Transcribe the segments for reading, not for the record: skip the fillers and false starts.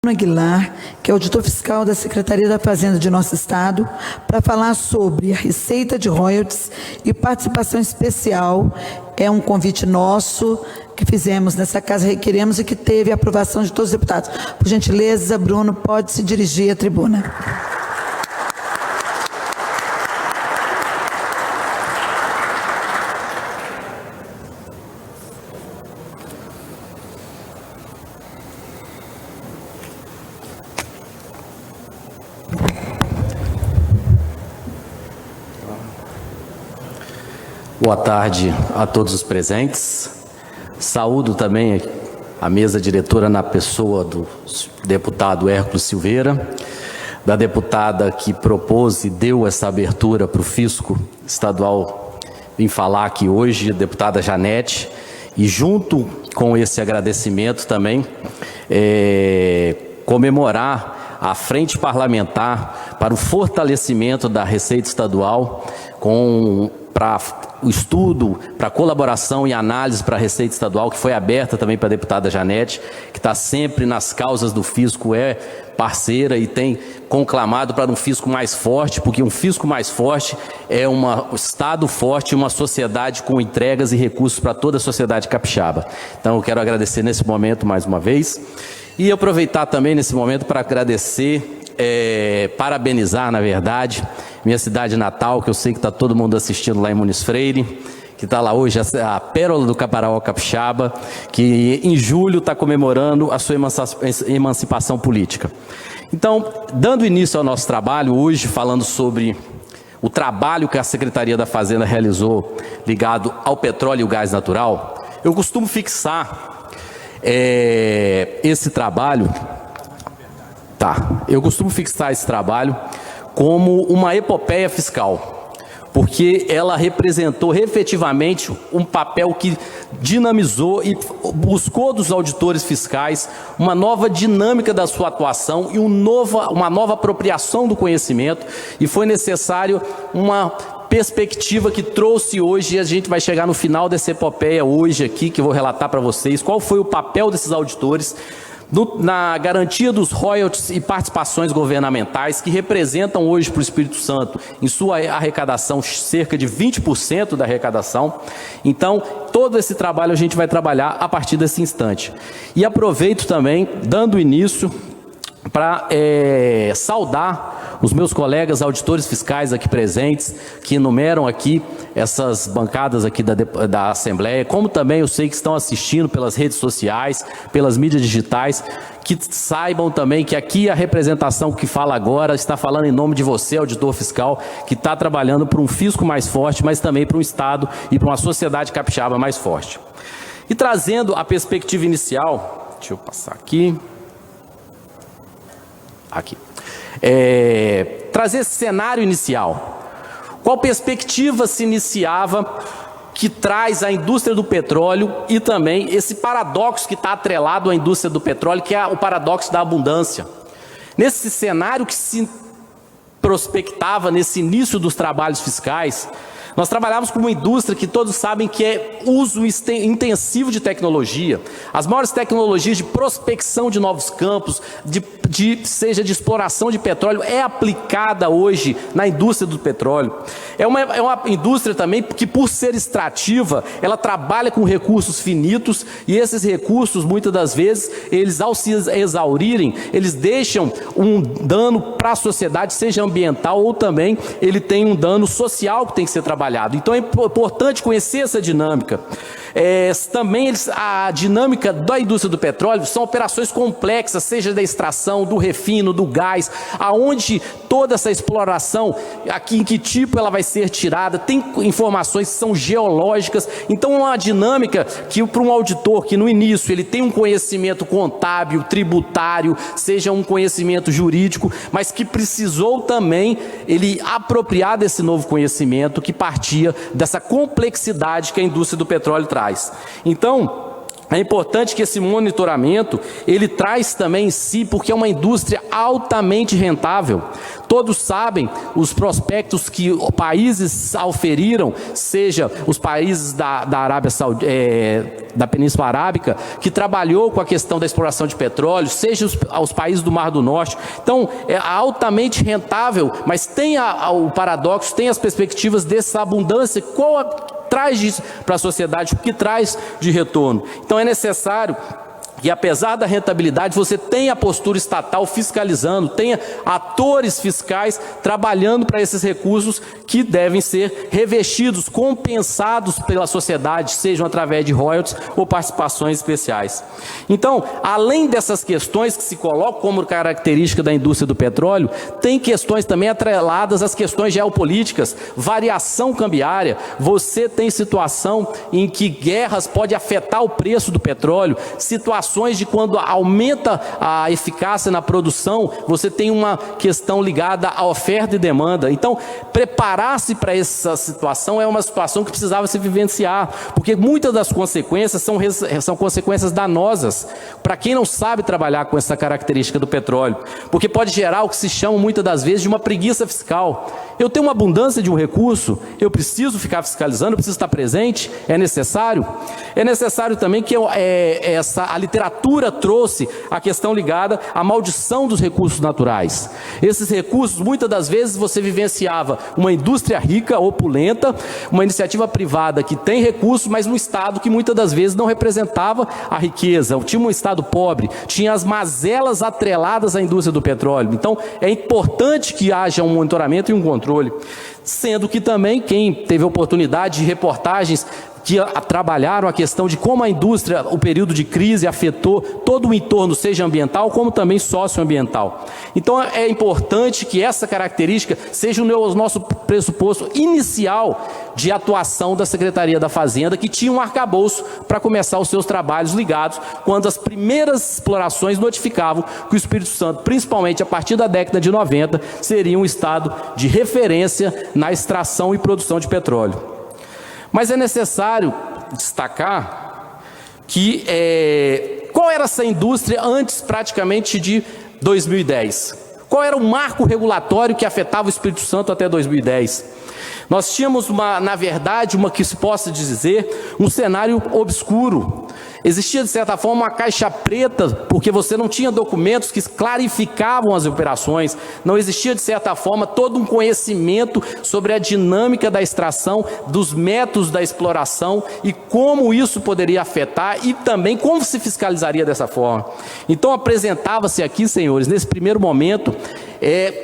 Aguilar, que é auditor fiscal da Secretaria da Fazenda de nosso estado, para falar sobre a receita de royalties e participação especial. É um convite nosso que fizemos nessa casa, requeremos, e que teve a aprovação de todos os deputados. Por gentileza, Bruno, pode se dirigir à tribuna. Boa tarde a todos os presentes. Saúdo também a mesa diretora na pessoa do deputado Hércules Silveira, da deputada que propôs e deu essa abertura para o fisco estadual vir falar aqui hoje, a deputada Janete, e junto com esse agradecimento também, comemorar a frente parlamentar para o fortalecimento da Receita Estadual para o estudo, para colaboração e análise para a Receita Estadual, que foi aberta também para a deputada Janete, que está sempre nas causas do fisco, é parceira e tem conclamado para um fisco mais forte, porque um fisco mais forte é um Estado forte, uma sociedade com entregas e recursos para toda a sociedade capixaba. Então eu quero agradecer nesse momento mais uma vez e aproveitar também nesse momento para agradecer, parabenizar, na verdade, minha cidade natal, que eu sei que está todo mundo assistindo lá em Muniz Freire, que está lá hoje, a Pérola do Caparaó Capixaba, que em julho está comemorando a sua emancipação política. Então, dando início ao nosso trabalho, hoje falando sobre o trabalho que a Secretaria da Fazenda realizou ligado ao petróleo e o gás natural, eu costumo fixar esse trabalho, como uma epopeia fiscal, porque ela representou efetivamente um papel que dinamizou e buscou dos auditores fiscais uma nova dinâmica da sua atuação e uma nova apropriação do conhecimento, e foi necessário uma perspectiva que trouxe hoje, e a gente vai chegar no final dessa epopeia hoje aqui, que eu vou relatar para vocês qual foi o papel desses auditores na garantia dos royalties e participações governamentais, que representam hoje para o Espírito Santo, em sua arrecadação, cerca de 20% da arrecadação. Então, todo esse trabalho a gente vai trabalhar a partir desse instante. E aproveito também, dando início, para saudar os meus colegas auditores fiscais aqui presentes, que enumeram aqui essas bancadas aqui da Assembleia, como também eu sei que estão assistindo pelas redes sociais, pelas mídias digitais, que saibam também que aqui a representação que fala agora está falando em nome de você, auditor fiscal, que está trabalhando para um fisco mais forte, mas também para um Estado e para uma sociedade capixaba mais forte. E trazendo a perspectiva inicial, deixa eu passar aqui, trazer esse cenário inicial. Qual perspectiva se iniciava que traz a indústria do petróleo e também esse paradoxo que está atrelado à indústria do petróleo, que é o paradoxo da abundância. Nesse cenário que se prospectava nesse início dos trabalhos fiscais, nós trabalhamos com uma indústria que todos sabem que é uso intensivo de tecnologia. As maiores tecnologias de prospecção de novos campos, seja de exploração de petróleo, é aplicada hoje na indústria do petróleo. É uma indústria também que, por ser extrativa, ela trabalha com recursos finitos, e esses recursos, muitas das vezes, eles, ao se exaurirem, eles deixam um dano para a sociedade, seja ambiental ou também ele tem um dano social que tem que ser trabalhado. Então é importante conhecer essa dinâmica. Também a dinâmica da indústria do petróleo são operações complexas, seja da extração, do refino, do gás, aonde toda essa exploração, aqui em que tipo ela vai ser tirada, tem informações que são geológicas. Então é uma dinâmica que para um auditor que no início ele tem um conhecimento contábil, tributário, seja um conhecimento jurídico, mas que precisou também ele apropriar desse novo conhecimento que partia dessa complexidade que a indústria do petróleo traz. Então, É importante que esse monitoramento, ele traz também em si, porque é uma indústria altamente rentável. Todos sabem os prospectos que países auferiram, seja os países da Arábia Saudita, da Península Arábica, que trabalhou com a questão da exploração de petróleo, seja os países do Mar do Norte. Então, é altamente rentável, mas tem o paradoxo, tem as perspectivas dessa abundância. Traz disso para a sociedade, o que traz de retorno. Então é necessário que, apesar da rentabilidade, você tenha a postura estatal fiscalizando, tenha atores fiscais trabalhando para esses recursos que devem ser revestidos, compensados pela sociedade, sejam através de royalties ou participações especiais. Então, além dessas questões que se colocam como característica da indústria do petróleo, tem questões também atreladas às questões geopolíticas, variação cambiária. Você tem situação em que guerras podem afetar o preço do petróleo, situações de quando aumenta a eficácia na produção, você tem uma questão ligada à oferta e demanda. Então, preparar-se para essa situação é uma situação que precisava se vivenciar, porque muitas das consequências são consequências danosas para quem não sabe trabalhar com essa característica do petróleo, porque pode gerar o que se chama muitas das vezes de uma preguiça fiscal. Eu tenho uma abundância de um recurso, eu preciso ficar fiscalizando, eu preciso estar presente, é necessário? É necessário também que a literatura trouxe a questão ligada à maldição dos recursos naturais. Esses recursos, muitas das vezes, você vivenciava uma indústria rica, opulenta, uma iniciativa privada que tem recursos, mas um Estado que muitas das vezes não representava a riqueza, tinha um Estado pobre, tinha as mazelas atreladas à indústria do petróleo. Então, é importante que haja um monitoramento e um controle. Sendo que também, quem teve oportunidade de reportagens que trabalharam a questão de como a indústria, o período de crise, afetou todo o entorno, seja ambiental, como também socioambiental. Então, é importante que essa característica seja o nosso pressuposto inicial de atuação da Secretaria da Fazenda, que tinha um arcabouço para começar os seus trabalhos ligados, quando as primeiras explorações notificavam que o Espírito Santo, principalmente a partir da década de 90, seria um estado de referência na extração e produção de petróleo. Mas é necessário destacar que qual era essa indústria antes praticamente de 2010? Qual era o marco regulatório que afetava o Espírito Santo até 2010? Nós tínhamos, na verdade, que se possa dizer, um cenário obscuro. Existia, de certa forma, uma caixa preta, porque você não tinha documentos que clarificavam as operações, não existia, de certa forma, todo um conhecimento sobre a dinâmica da extração, dos métodos da exploração e como isso poderia afetar e também como se fiscalizaria dessa forma. Então, apresentava-se aqui, senhores, nesse primeiro momento,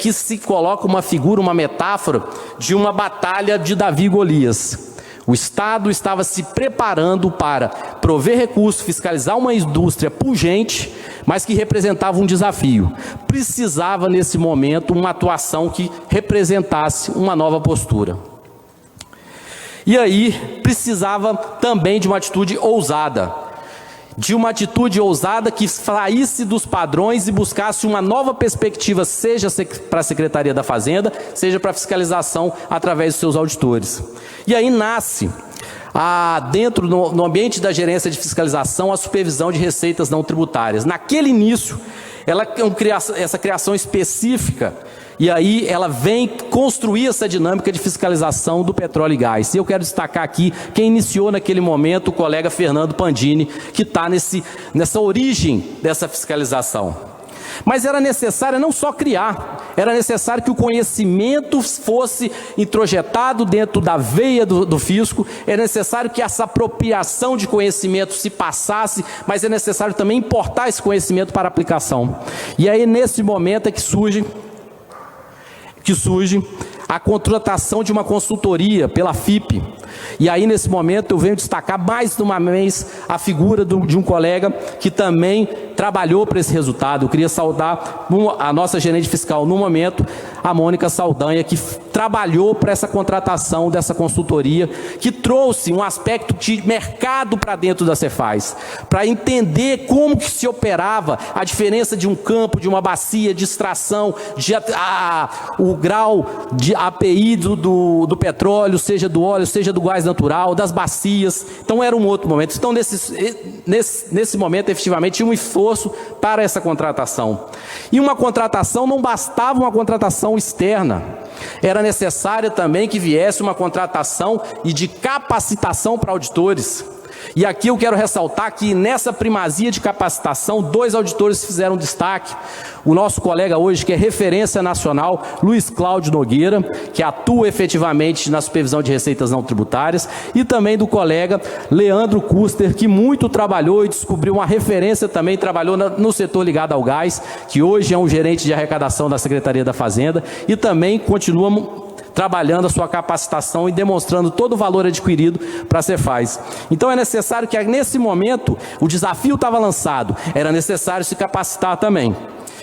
que se coloca uma figura, uma metáfora de uma batalha de Davi e Golias. O Estado estava se preparando para prover recursos, fiscalizar uma indústria pujante, mas que representava um desafio. Precisava, nesse momento, uma atuação que representasse uma nova postura. E aí, precisava também de uma atitude ousada. Que saísse dos padrões e buscasse uma nova perspectiva, seja para a Secretaria da Fazenda, seja para a fiscalização através dos seus auditores. E aí nasce, dentro no ambiente da gerência de fiscalização, a supervisão de receitas não tributárias. Naquele início, essa criação específica, e aí ela vem construir essa dinâmica de fiscalização do petróleo e gás. E eu quero destacar aqui quem iniciou naquele momento, o colega Fernando Pandini, que está nessa origem dessa fiscalização. Mas era necessário não só criar, era necessário que o conhecimento fosse introjetado dentro da veia do fisco, era necessário que essa apropriação de conhecimento se passasse, mas é necessário também importar esse conhecimento para aplicação. E aí, nesse momento, é que surge a contratação de uma consultoria pela FIP. E aí, nesse momento, eu venho destacar mais de uma vez a figura de um colega que também trabalhou para esse resultado. Eu queria saudar a nossa gerente fiscal no momento, a Mônica Saldanha, que trabalhou para essa contratação dessa consultoria, que trouxe um aspecto de mercado para dentro da Cefaz, para entender como que se operava a diferença de um campo, de uma bacia, de extração, o grau de API do petróleo, seja do óleo, seja do gás natural, das bacias. Então era um outro momento. Então nesse momento, efetivamente, tinha um esforço para essa contratação. E uma contratação, não bastava uma contratação externa, era necessária também que viesse uma contratação e de capacitação para auditores. E aqui eu quero ressaltar que nessa primazia de capacitação, 2 auditores fizeram destaque. O nosso colega hoje, que é referência nacional, Luiz Cláudio Nogueira, que atua efetivamente na supervisão de receitas não tributárias, e também do colega Leandro Custer, que muito trabalhou e descobriu uma referência também, trabalhou no setor ligado ao gás, que hoje é um gerente de arrecadação da Secretaria da Fazenda, e também continua trabalhando a sua capacitação e demonstrando todo o valor adquirido para a Cefaz. Então é necessário que nesse momento, o desafio estava lançado, era necessário se capacitar também.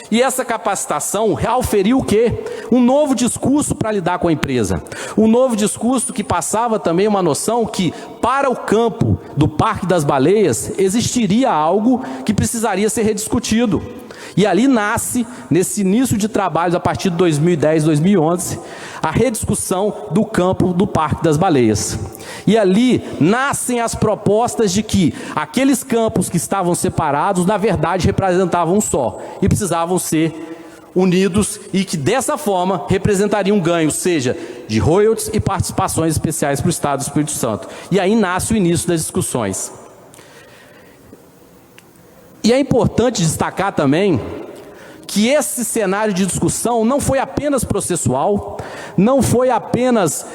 E essa capacitação auferiu o quê? Um novo discurso para lidar com a empresa. Um novo discurso que passava também uma noção que, para o campo do Parque das Baleias, existiria algo que precisaria ser rediscutido. E ali nasce, nesse início de trabalhos, a partir de 2010, 2011, a rediscussão do campo do Parque das Baleias. E ali nascem as propostas de que aqueles campos que estavam separados, na verdade, representavam um só, e precisavam ser unidos, e que dessa forma representariam um ganho, seja de royalties e participações especiais para o Estado do Espírito Santo. E aí nasce o início das discussões. E é importante destacar também que esse cenário de discussão não foi apenas processual, não foi apenas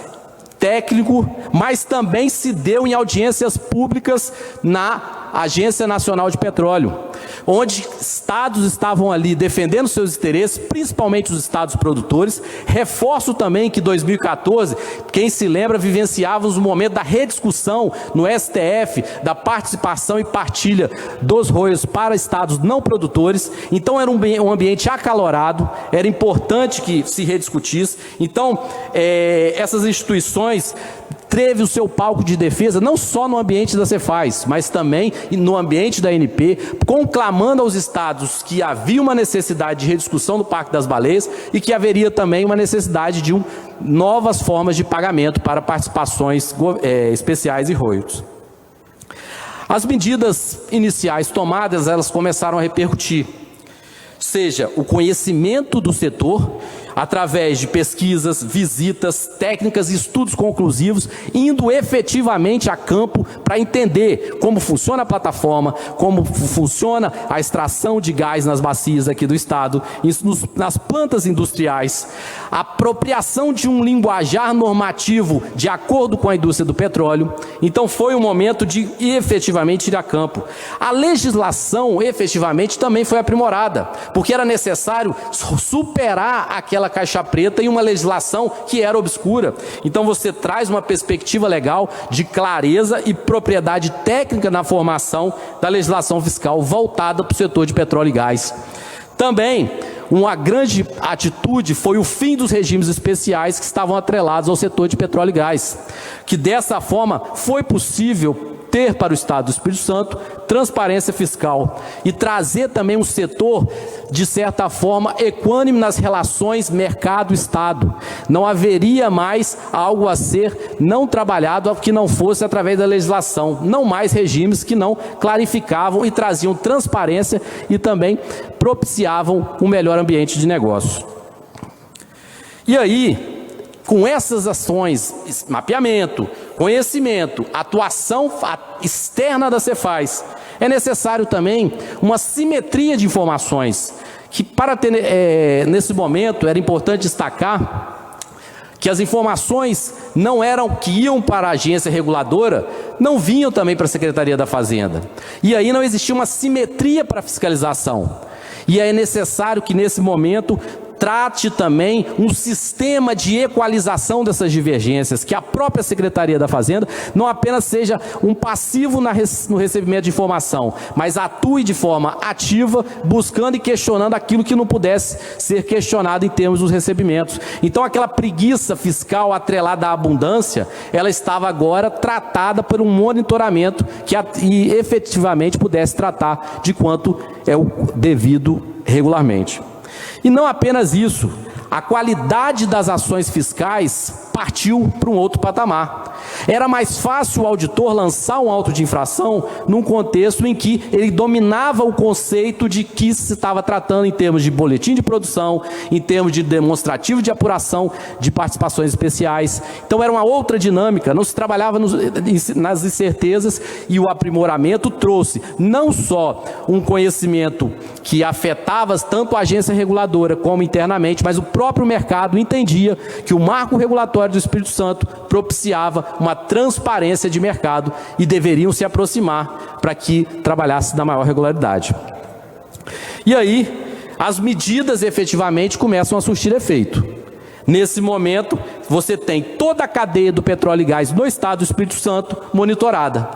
técnico, mas também se deu em audiências públicas na Agência Nacional de Petróleo, onde estados estavam ali defendendo seus interesses, principalmente os estados produtores. Reforço também que 2014, quem se lembra, vivenciávamos o momento da rediscussão no STF, da participação e partilha dos royalties para estados não produtores. Então era um ambiente acalorado, era importante que se rediscutisse. Então essas instituições teve o seu palco de defesa, não só no ambiente da Cefaz, mas também no ambiente da ANP, conclamando aos estados que havia uma necessidade de rediscussão do Parque das Baleias e que haveria também uma necessidade de novas formas de pagamento para participações especiais e royalties. As medidas iniciais tomadas, elas começaram a repercutir, seja o conhecimento do setor, através de pesquisas, visitas, técnicas e estudos conclusivos, indo efetivamente a campo para entender como funciona a plataforma, como funciona a extração de gás nas bacias aqui do estado, nas plantas industriais, a apropriação de um linguajar normativo de acordo com a indústria do petróleo. Então foi o momento de efetivamente ir a campo. A legislação efetivamente também foi aprimorada, porque era necessário superar aquela caixa preta e uma legislação que era obscura. Então você traz uma perspectiva legal de clareza e propriedade técnica na formação da legislação fiscal voltada para o setor de petróleo e gás. Também uma grande atitude foi o fim dos regimes especiais que estavam atrelados ao setor de petróleo e gás, que dessa forma foi possível ter para o Estado do Espírito Santo transparência fiscal e trazer também um setor, de certa forma, equânime nas relações mercado-estado. Não haveria mais algo a ser não trabalhado que não fosse através da legislação, não mais regimes que não clarificavam e traziam transparência e também propiciavam um melhor ambiente de negócio. E aí, com essas ações, mapeamento, conhecimento, atuação externa da Cefaz, é necessário também uma simetria de informações, que para ter, nesse momento, era importante destacar que as informações não eram que iam para a agência reguladora, não vinham também para a Secretaria da Fazenda. E aí não existia uma simetria para a fiscalização. E é necessário que, nesse momento, trate também um sistema de equalização dessas divergências, que a própria Secretaria da Fazenda não apenas seja um passivo no recebimento de informação, mas atue de forma ativa, buscando e questionando aquilo que não pudesse ser questionado em termos dos recebimentos. Então, aquela preguiça fiscal atrelada à abundância, ela estava agora tratada por um monitoramento que efetivamente pudesse tratar de quanto é o devido regularmente. E não apenas isso, a qualidade das ações fiscais partiu para um outro patamar. Era mais fácil o auditor lançar um auto de infração num contexto em que ele dominava o conceito de que se estava tratando em termos de boletim de produção, em termos de demonstrativo de apuração de participações especiais. Então era uma outra dinâmica, não se trabalhava nas incertezas, e o aprimoramento trouxe não só um conhecimento que afetava tanto a agência reguladora como internamente, mas o próprio mercado entendia que o marco regulatório do Espírito Santo propiciava uma transparência de mercado e deveriam se aproximar para que trabalhasse na maior regularidade. E aí, as medidas efetivamente começam a surtir efeito. Nesse momento, você tem toda a cadeia do petróleo e gás no estado do Espírito Santo monitorada,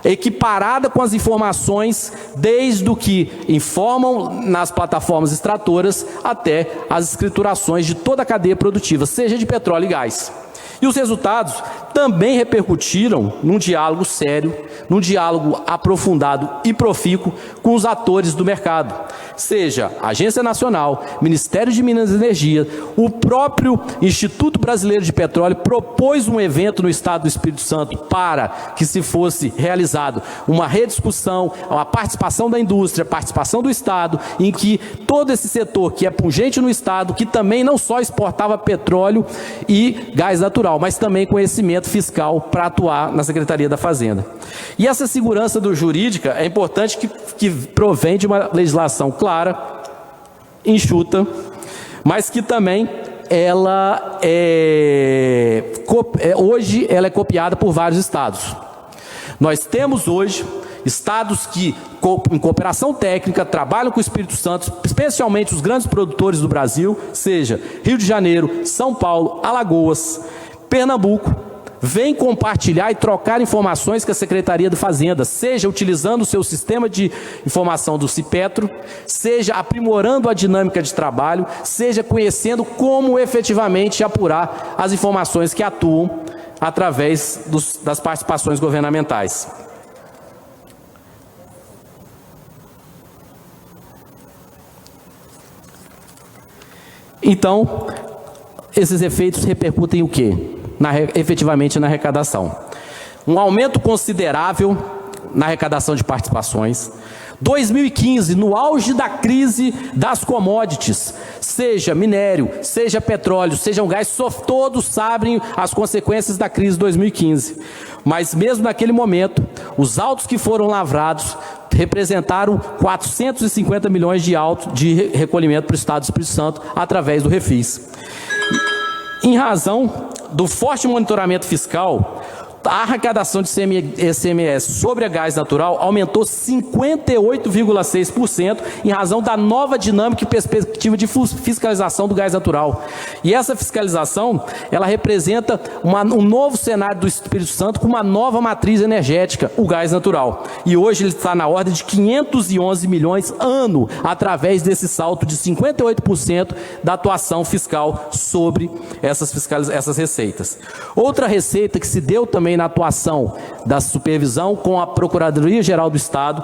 equiparada com as informações, desde o que informam nas plataformas extratoras até as escriturações de toda a cadeia produtiva, seja de petróleo e gás. E os resultados também repercutiram num diálogo sério, num diálogo aprofundado e profícuo com os atores do mercado, seja a Agência Nacional, Ministério de Minas e Energia, o próprio Instituto Brasileiro de Petróleo propôs um evento no estado do Espírito Santo para que se fosse realizado uma rediscussão, a participação da indústria, a participação do estado, em que todo esse setor que é pungente no estado, que também não só exportava petróleo e gás natural, mas também conhecimento fiscal para atuar na Secretaria da Fazenda. E essa segurança jurídica é importante que provém de uma legislação clara, enxuta, mas que também hoje ela é copiada por vários estados. Nós temos hoje estados que, em cooperação técnica, trabalham com o Espírito Santo, especialmente os grandes produtores do Brasil, seja Rio de Janeiro, São Paulo, Alagoas, Pernambuco, vem compartilhar e trocar informações com a Secretaria da Fazenda, seja utilizando o seu sistema de informação do Cipetro, seja aprimorando a dinâmica de trabalho, seja conhecendo como efetivamente apurar as informações que atuam através das participações governamentais. Então, esses efeitos repercutem o quê? Efetivamente na arrecadação. Um aumento considerável na arrecadação de participações. 2015, no auge da crise das commodities, seja minério, seja petróleo, seja o gás, todos sabem as consequências da crise de 2015. Mas mesmo naquele momento, os autos que foram lavrados representaram 450 milhões de recolhimento para o Estado do Espírito Santo através do Refis. Em razão do forte monitoramento fiscal, a arrecadação de ICMS sobre a gás natural aumentou 58,6% em razão da nova dinâmica e perspectiva de fiscalização do gás natural. E essa fiscalização, ela representa um novo cenário do Espírito Santo com uma nova matriz energética, o gás natural. E hoje ele está na ordem de 511 milhões ano, através desse salto de 58% da atuação fiscal sobre essas receitas. Outra receita que se deu também na atuação da supervisão com a Procuradoria-Geral do Estado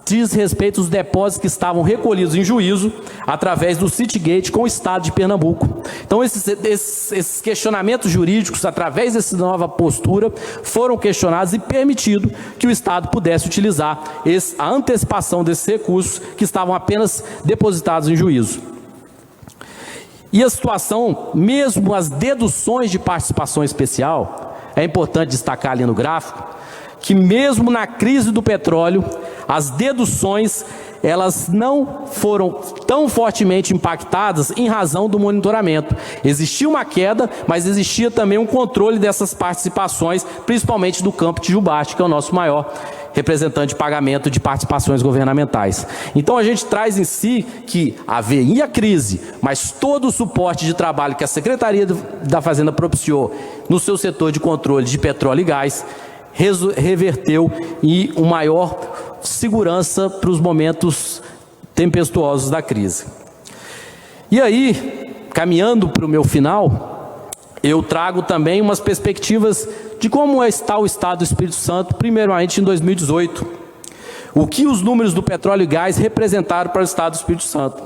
diz respeito aos depósitos que estavam recolhidos em juízo através do Citygate com o Estado de Pernambuco. Então, esses questionamentos jurídicos, através dessa nova postura, foram questionados e permitido que o Estado pudesse utilizar a antecipação desses recursos que estavam apenas depositados em juízo. E a situação, mesmo as deduções de participação especial, é importante destacar ali no gráfico, que mesmo na crise do petróleo, as deduções, elas não foram tão fortemente impactadas em razão do monitoramento. Existia uma queda, mas existia também um controle dessas participações, principalmente do campo de Jubarte, que é o nosso maior representante de pagamento de participações governamentais. Então a gente traz em si que haveria crise, mas todo o suporte de trabalho que a Secretaria da Fazenda propiciou no seu setor de controle de petróleo e gás reverteu em uma maior segurança para os momentos tempestuosos da crise. E aí, caminhando para o meu final, eu trago também umas perspectivas de como está o Estado do Espírito Santo, primeiramente em 2018. O que os números do petróleo e gás representaram para o Estado do Espírito Santo.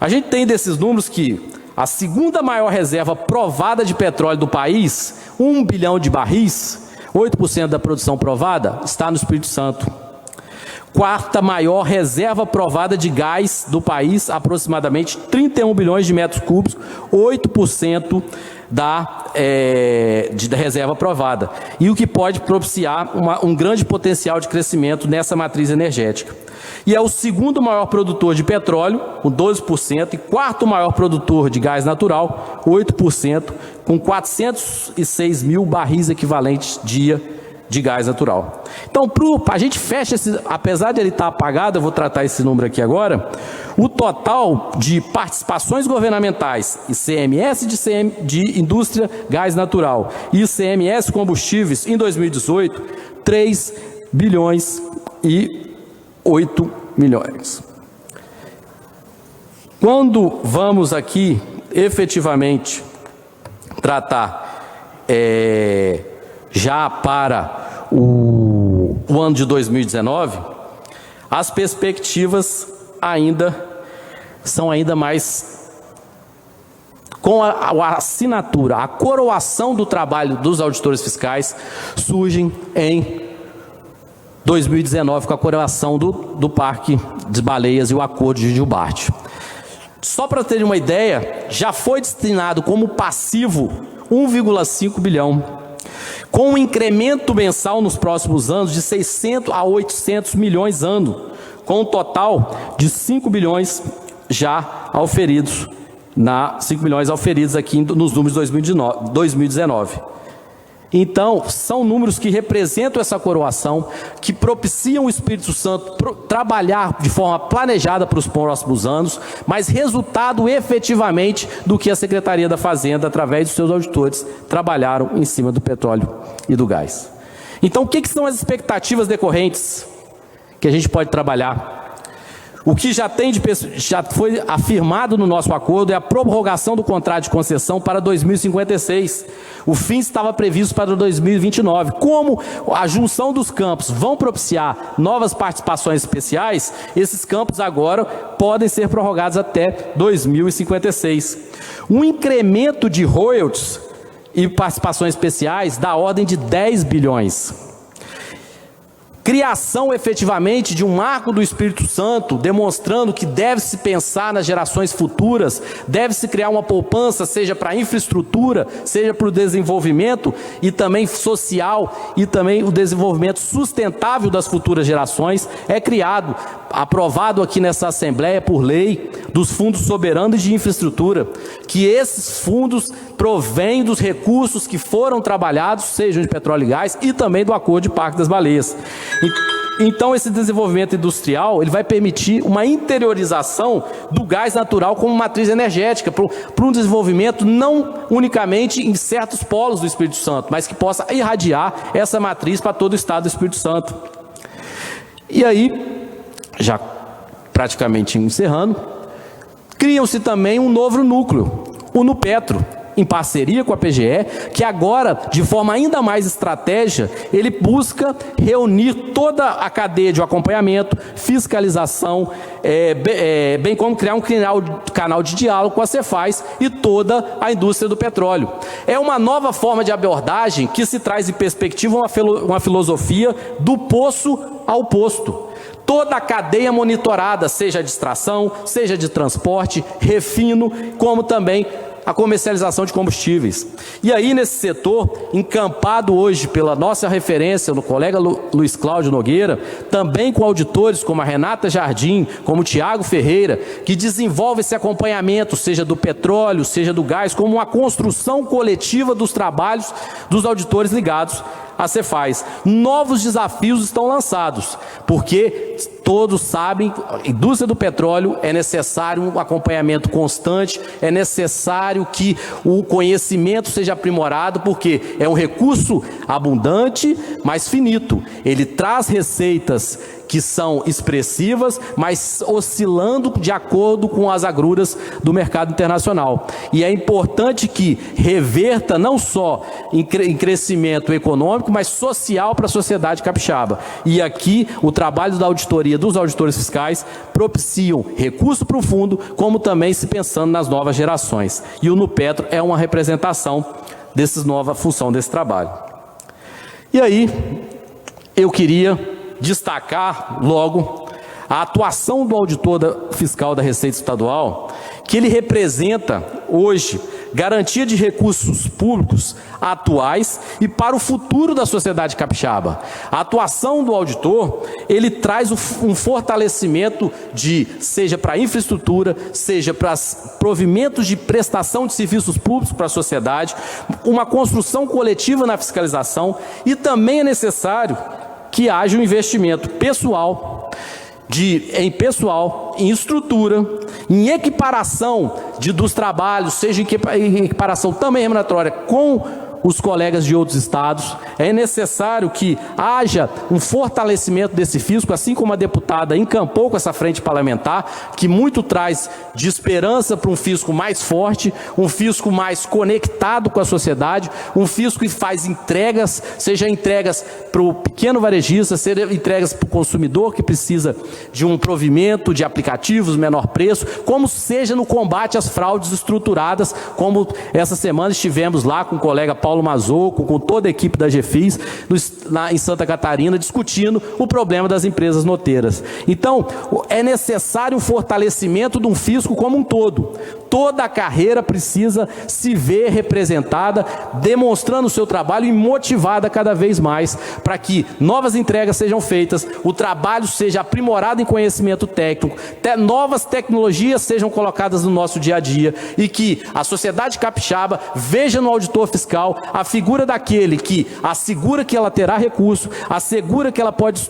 A gente tem desses números que a segunda maior reserva provada de petróleo do país, 1 bilhão de barris, 8% da produção provada, está no Espírito Santo. Quarta maior reserva provada de gás do país, aproximadamente 31 bilhões de metros cúbicos, 8% da reserva provada. E o que pode propiciar um grande potencial de crescimento nessa matriz energética. E é o segundo maior produtor de petróleo, com 12%, e quarto maior produtor de gás natural, 8%, com 406 mil barris equivalentes dia de gás natural. Então, a gente fecha esse, apesar de ele estar apagado, eu vou tratar esse número aqui agora, o total de participações governamentais, ICMS de indústria gás natural e ICMS combustíveis em 2018, 3 bilhões e 8 milhões. Quando vamos aqui, efetivamente, tratar já para o ano de 2019, as perspectivas são ainda mais, com a assinatura, a coroação do trabalho dos auditores fiscais, surgem em 2019 com a coroação do Parque de Baleias e o Acordo de Gilbarte. Só para terem uma ideia, já foi destinado como passivo 1,5 bilhão, com um incremento mensal nos próximos anos de 600 a 800 milhões ano, com um total de 5 bilhões já auferidos, 5 milhões auferidos aqui nos números de 2019. Então, são números que representam essa coroação, que propiciam o Espírito Santo trabalhar de forma planejada para os próximos anos, mas resultado efetivamente do que a Secretaria da Fazenda, através dos seus auditores, trabalharam em cima do petróleo e do gás. Então, o que são as expectativas decorrentes que a gente pode trabalhar? O que já foi afirmado no nosso acordo é a prorrogação do contrato de concessão para 2056. O fim estava previsto para 2029. Como a junção dos campos vão propiciar novas participações especiais, esses campos agora podem ser prorrogados até 2056. Um incremento de royalties e participações especiais da ordem de 10 bilhões. Criação efetivamente de um marco do Espírito Santo, demonstrando que deve-se pensar nas gerações futuras, deve-se criar uma poupança, seja para a infraestrutura, seja para o desenvolvimento e também social, e também o desenvolvimento sustentável das futuras gerações, é criado, aprovado aqui nessa Assembleia por lei, dos fundos soberanos de infraestrutura, que esses fundos provêm dos recursos que foram trabalhados, sejam de petróleo e gás, e também do Acordo de Parque das Baleias. Então, esse desenvolvimento industrial, ele vai permitir uma interiorização do gás natural como matriz energética, para um desenvolvimento não unicamente em certos polos do Espírito Santo, mas que possa irradiar essa matriz para todo o estado do Espírito Santo. E aí, já praticamente encerrando, cria-se também um novo núcleo, o Nupetro, em parceria com a PGE, que agora, de forma ainda mais estratégica, ele busca reunir toda a cadeia de acompanhamento, fiscalização, bem como criar um canal de diálogo com a Cefaz e toda a indústria do petróleo. É uma nova forma de abordagem que se traz em perspectiva uma filosofia do poço ao posto. Toda a cadeia monitorada, seja de extração, seja de transporte, refino, como também a comercialização de combustíveis. E aí, nesse setor, encampado hoje pela nossa referência, no colega Luiz Cláudio Nogueira, também com auditores como a Renata Jardim, como o Tiago Ferreira, que desenvolve esse acompanhamento, seja do petróleo, seja do gás, como uma construção coletiva dos trabalhos dos auditores ligados a Cefaz. Novos desafios estão lançados, porque todos sabem, a indústria do petróleo é necessário um acompanhamento constante, é necessário que o conhecimento seja aprimorado, porque é um recurso abundante, mas finito. Ele traz receitas que são expressivas, mas oscilando de acordo com as agruras do mercado internacional. E é importante que reverta não só em crescimento econômico, mas social para a sociedade capixaba. E aqui o trabalho da auditoria, dos auditores fiscais, propiciam recurso para o fundo, como também se pensando nas novas gerações. E o Nupetro é uma representação dessa nova função desse trabalho. E aí, eu queria destacar logo a atuação do auditor fiscal da Receita Estadual, que ele representa hoje garantia de recursos públicos atuais e para o futuro da sociedade capixaba. A atuação do auditor, ele traz um fortalecimento seja para a infraestrutura, seja para provimentos de prestação de serviços públicos para a sociedade, uma construção coletiva na fiscalização, e também é necessário que haja um investimento pessoal, em estrutura, em equiparação dos trabalhos, seja em equiparação também remuneratória com os colegas de outros estados. É necessário que haja um fortalecimento desse fisco, assim como a deputada encampou com essa frente parlamentar, que muito traz de esperança para um fisco mais forte, um fisco mais conectado com a sociedade, um fisco que faz entregas, seja entregas para o pequeno varejista, seja entregas para o consumidor que precisa de um provimento de aplicativos, menor preço, como seja no combate às fraudes estruturadas, como essa semana estivemos lá com o colega Paulo Mazzocco, com toda a equipe da GFIS, em Santa Catarina, discutindo o problema das empresas noteiras. Então, é necessário um fortalecimento de um fisco como um todo. Toda a carreira precisa se ver representada, demonstrando o seu trabalho e motivada cada vez mais para que novas entregas sejam feitas, o trabalho seja aprimorado em conhecimento técnico, novas tecnologias sejam colocadas no nosso dia a dia e que a sociedade capixaba veja no auditor fiscal a figura daquele que assegura que ela terá recurso, assegura que ela pode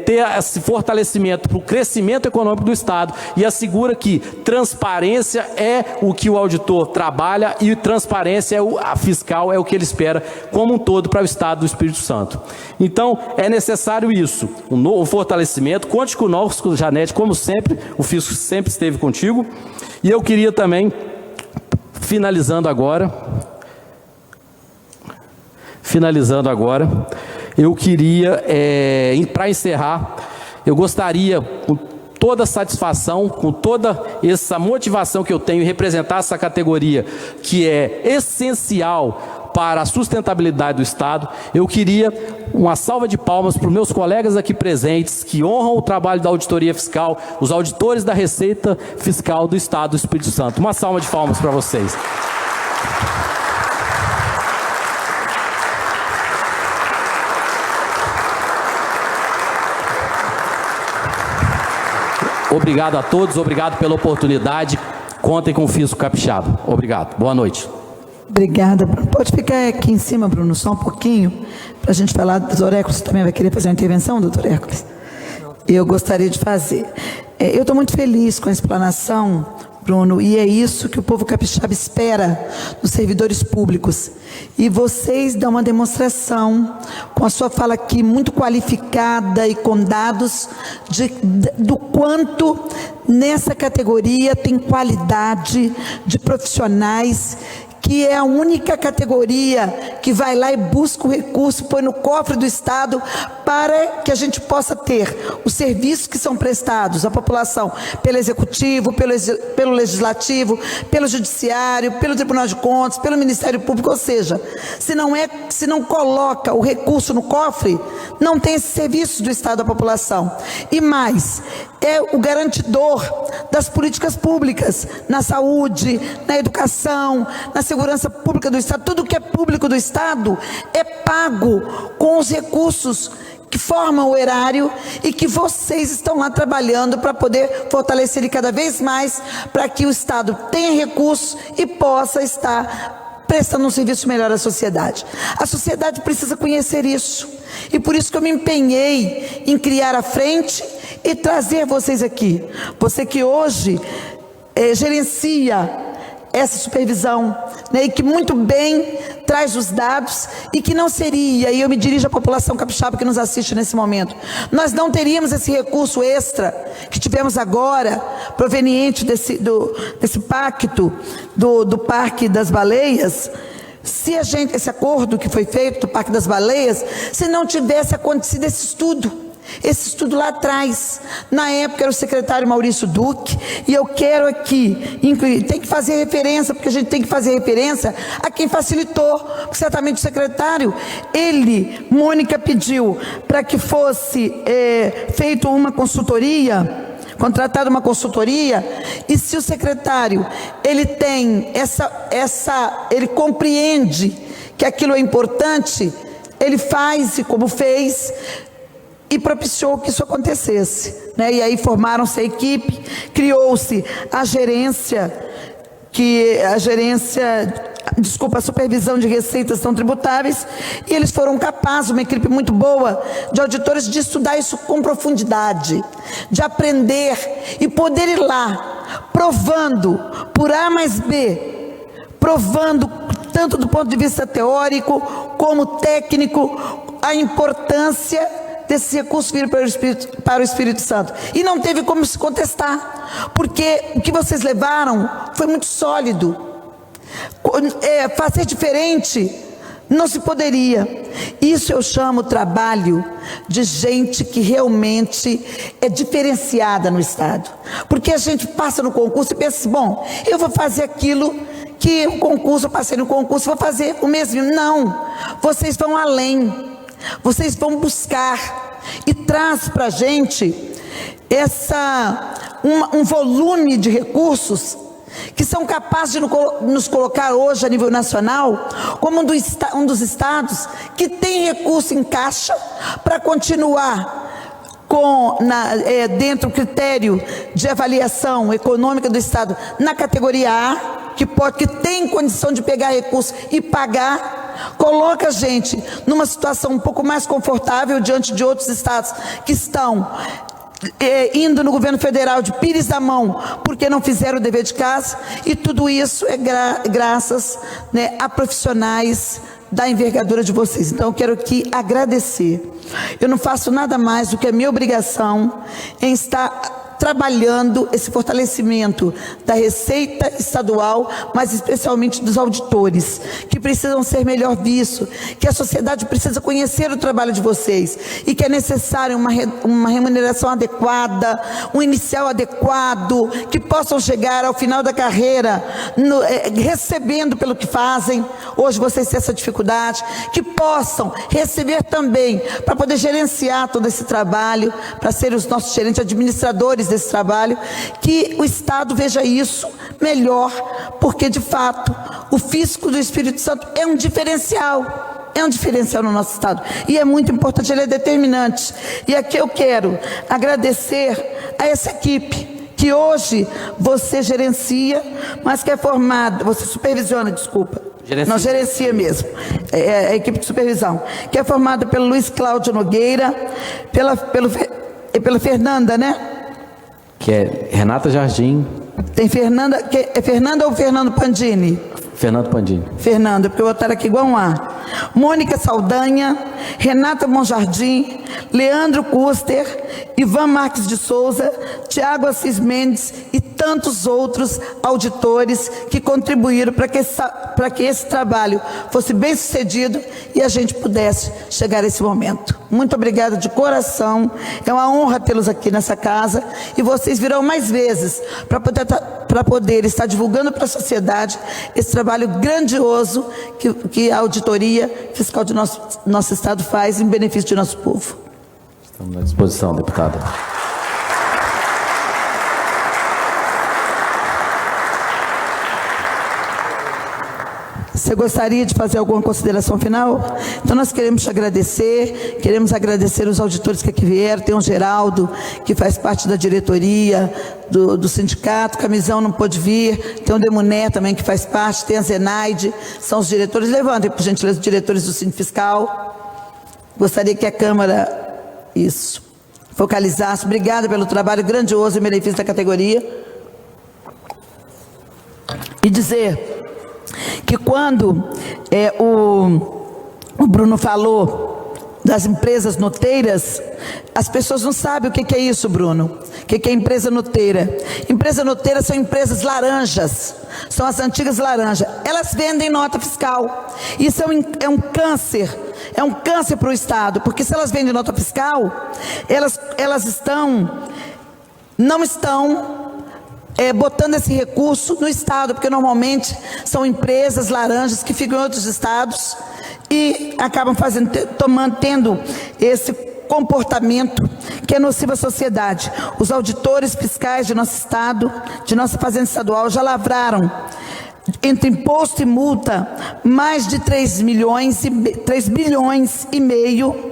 ter esse fortalecimento para o crescimento econômico do Estado e assegura que transparência é o que o auditor trabalha e transparência a fiscal é o que ele espera como um todo para o Estado do Espírito Santo. Então, é necessário isso, um fortalecimento. Conte conosco, Janete, como sempre, o fisco sempre esteve contigo. E eu queria também, finalizando agora, eu queria, para encerrar, eu gostaria, com toda a satisfação, com toda essa motivação que eu tenho em representar essa categoria, que é essencial para a sustentabilidade do Estado, eu queria uma salva de palmas para os meus colegas aqui presentes, que honram o trabalho da auditoria fiscal, os auditores da Receita Fiscal do Estado do Espírito Santo. Uma salva de palmas para vocês. Obrigado a todos, obrigado pela oportunidade. Contem com o Fisco Capixaba. Obrigado. Boa noite. Obrigada. Pode ficar aqui em cima, Bruno, só um pouquinho, para a gente falar. Doutor Hércules também vai querer fazer uma intervenção, doutor Hércules? Eu gostaria de fazer. Eu estou muito feliz com a explanação, Bruno, e é isso que o povo capixaba espera dos servidores públicos. E vocês dão uma demonstração, com a sua fala aqui muito qualificada e com dados, do quanto nessa categoria tem qualidade de profissionais, que é a única categoria que vai lá e busca o recurso, põe no cofre do Estado, para que a gente possa ter os serviços que são prestados à população pelo Executivo, pelo Legislativo, pelo Judiciário, pelo Tribunal de Contas, pelo Ministério Público. Ou seja, se não coloca o recurso no cofre, não tem esse serviço do Estado à população. E mais, é o garantidor das políticas públicas, na saúde, na educação, na segurança pública do Estado. Tudo que é público do Estado é pago com os recursos que formam o erário e que vocês estão lá trabalhando para poder fortalecer ele cada vez mais, para que o Estado tenha recursos e possa estar prestando um serviço melhor à sociedade. A sociedade precisa conhecer isso. E por isso que eu me empenhei em criar a frente e trazer vocês aqui. Você que hoje gerencia essa supervisão, né, e que muito bem traz os dados, e que não seria, e eu me dirijo à população capixaba que nos assiste nesse momento, nós não teríamos esse recurso extra que tivemos agora, proveniente desse pacto do Parque das Baleias, se esse acordo que foi feito do Parque das Baleias, se não tivesse acontecido esse estudo lá atrás. Na época era o secretário Maurício Duque, e eu quero aqui incluir, tem que fazer referência, porque a gente tem que fazer referência a quem facilitou, porque certamente o secretário, Mônica pediu para que fosse feito uma consultoria, contratada uma consultoria, e se o secretário, ele tem ele compreende que aquilo é importante, ele faz, e como fez, e propiciou que isso acontecesse, né? E aí formaram-se a equipe, criou-se a supervisão de receitas não tributáveis, e eles foram capazes, uma equipe muito boa de auditores, de estudar isso com profundidade, de aprender e poder ir lá, provando por A mais B, provando tanto do ponto de vista teórico como técnico, a importância desse recurso vir para o Espírito Santo. E não teve como se contestar, porque o que vocês levaram foi muito sólido. Fazer diferente não se poderia. Isso eu chamo trabalho de gente que realmente é diferenciada no Estado. Porque a gente passa no concurso e pensa assim, bom, eu vou fazer aquilo que o concurso, eu passei no concurso, vou fazer o mesmo. Não, vocês vão além. Vocês vão buscar e traz para a gente um volume de recursos que são capazes de nos colocar hoje a nível nacional como um dos estados que tem recurso em caixa para continuar dentro do critério de avaliação econômica do estado na categoria A, que tem condição de pegar recurso e pagar. Coloca a gente numa situação um pouco mais confortável diante de outros estados que estão indo no governo federal de pires da mão porque não fizeram o dever de casa, e tudo isso é graças, né, a profissionais da envergadura de vocês. Então eu quero aqui agradecer. Eu não faço nada mais do que a minha obrigação em estar trabalhando esse fortalecimento da Receita Estadual, mas especialmente dos auditores, que precisam ser melhor vistos, que a sociedade precisa conhecer o trabalho de vocês, e que é necessário uma remuneração adequada, um inicial adequado, que possam chegar ao final da carreira recebendo pelo que fazem. Hoje vocês têm essa dificuldade, que possam receber também para poder gerenciar todo esse trabalho, para ser os nossos gerentes administradores desse trabalho, que o Estado veja isso melhor, porque de fato o fisco do Espírito Santo é um diferencial no nosso Estado, e é muito importante, ele é determinante. E aqui eu quero agradecer a essa equipe que hoje você gerencia, mas que é formada, você supervisiona, desculpa, não gerencia mesmo, é a equipe de supervisão, que é formada pelo Luiz Cláudio Nogueira, pela Fernanda, né? Que é Renata Jardim. Tem Fernanda, é Fernanda ou Fernando Pandini? Fernando Pandini. Fernanda, porque eu vou botar aqui igual um A. Mônica Saldanha, Renata Monjardim, Leandro Custer, Ivan Marques de Souza, Tiago Assis Mendes e tantos outros auditores que contribuíram para que esse trabalho fosse bem sucedido e a gente pudesse chegar a esse momento. Muito obrigada de coração, é uma honra tê-los aqui nessa casa, e vocês virão mais vezes para poder estar divulgando para a sociedade esse trabalho grandioso que a auditoria fiscal de nosso Estado faz em benefício de nosso povo. Estamos à disposição, deputada. Você gostaria de fazer alguma consideração final? Então nós queremos te agradecer, queremos agradecer os auditores que aqui vieram, tem o Geraldo, que faz parte da diretoria do sindicato, Camisão não pôde vir, tem o Demuné também que faz parte, tem a Zenaide, são os diretores. Levantem, por gentileza, os diretores do Sindicato Fiscal. Gostaria que a Câmara, focalizasse. Obrigada pelo trabalho grandioso em benefício da categoria. E dizer que quando o Bruno falou das empresas noteiras, as pessoas não sabem o que é isso, Bruno. O que é empresa noteira? Empresa noteira são empresas laranjas, são as antigas laranjas. Elas vendem nota fiscal. Isso é um câncer para o Estado, porque se elas vendem nota fiscal, elas não estão botando esse recurso no Estado, porque normalmente são empresas laranjas que ficam em outros estados e acabam tendo esse comportamento que é nocivo à sociedade. Os auditores fiscais de nosso Estado, de nossa Fazenda Estadual, já lavraram, entre imposto e multa, mais de 3 bilhões e meio,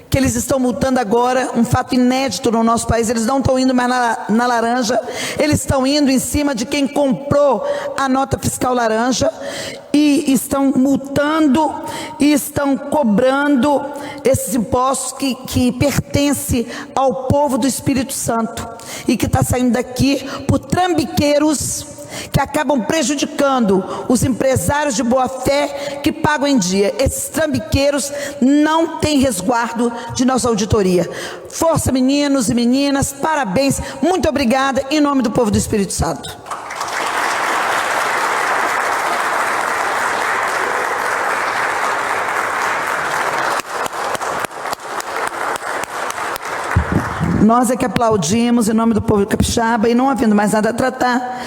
que eles estão multando agora, um fato inédito no nosso país. Eles não estão indo mais na laranja, eles estão indo em cima de quem comprou a nota fiscal laranja e estão multando e estão cobrando esses impostos que pertencem ao povo do Espírito Santo e que está saindo daqui por trambiqueiros que acabam prejudicando os empresários de boa-fé que pagam em dia. Esses trambiqueiros não têm resguardo de nossa auditoria. Força, meninos e meninas, parabéns, muito obrigada, em nome do povo do Espírito Santo. Nós é que aplaudimos em nome do povo capixaba, e não havendo mais nada a tratar,